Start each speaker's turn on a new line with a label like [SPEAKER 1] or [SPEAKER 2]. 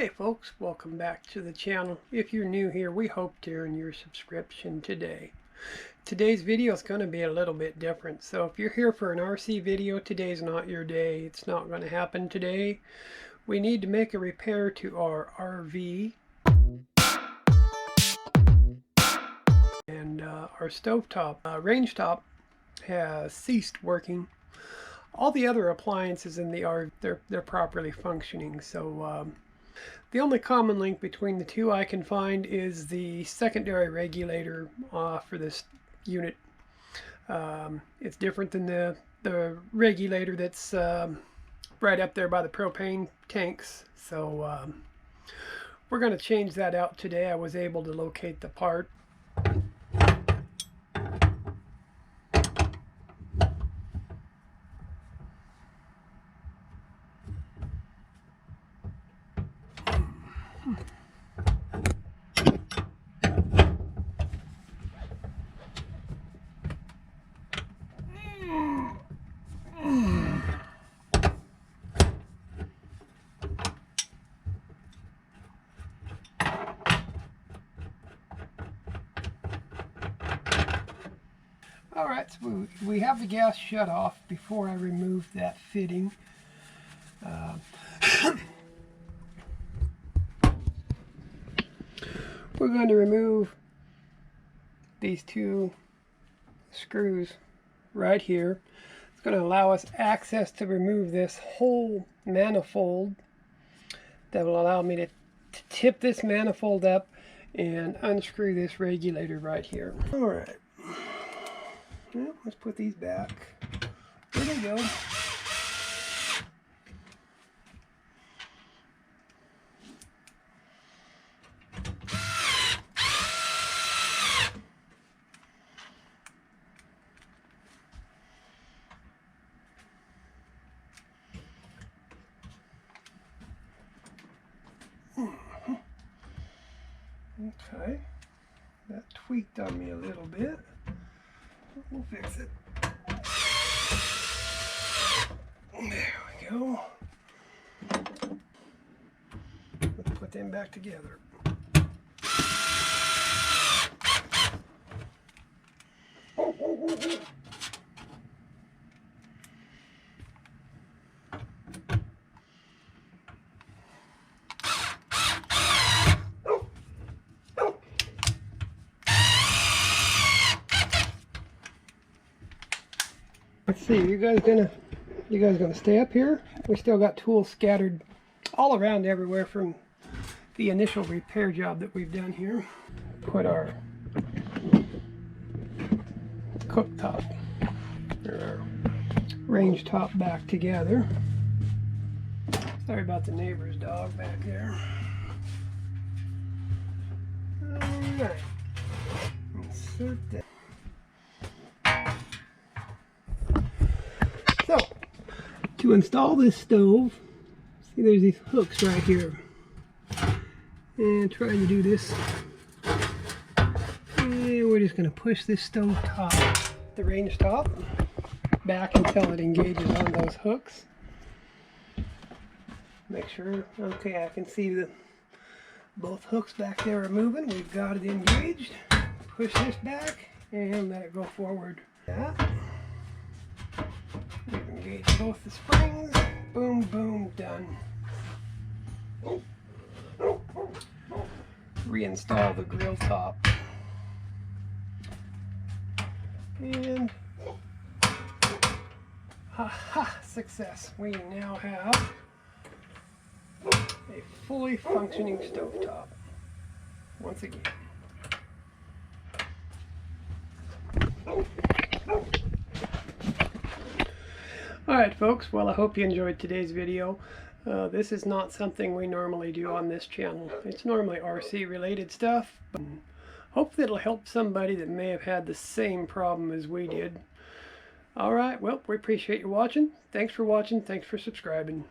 [SPEAKER 1] Hey folks, welcome back to the channel. If you're new here, we hope to earn your subscription today. Today's video is going to be a little bit different. So if you're here for an RC video, today's not your day. It's not going to happen today. We need to make a repair to our RV. And our stovetop, range top has ceased working. All the other appliances in the RV, they're properly functioning. So the only common link between the two I can find is the secondary regulator for this unit. It's different than the regulator that's right up there by the propane tanks. So we're going to change that out today. I was able to locate the part. Alright, so we have the gas shut off before I remove that fitting. We're going to remove these two screws right here. It's going to allow us access to remove this whole manifold. That will allow me to tip this manifold up and unscrew this regulator right here. Alright. Well, let's put these back. There they go. Okay, that tweaked on me a little bit. We'll fix it. There we go. Let's put them back together. Let's see, you guys gonna stay up here? We still got tools scattered all around everywhere from the initial repair job that we've done here. Put our cooktop or our range top back together. Sorry about the neighbor's dog back there. Alright. Insert that. So, to install this stove, see there's these hooks right here. And trying to do this. And we're just going to push this stove top, the range top, back until it engages on those hooks. Make sure, okay, I can see that both hooks back there are moving. We've got it engaged. Push this back and let it go forward. That. Engage both the springs. Boom, boom, done. Reinstall the grill top. And ha-ha, success. We now have a fully functioning stovetop. Once again. Alright folks, well I hope you enjoyed today's video. This is not something we normally do on this channel. It's normally RC related stuff, but hope that it'll help somebody that may have had the same problem as we did. Alright, well we appreciate you watching. Thanks for watching, thanks for subscribing.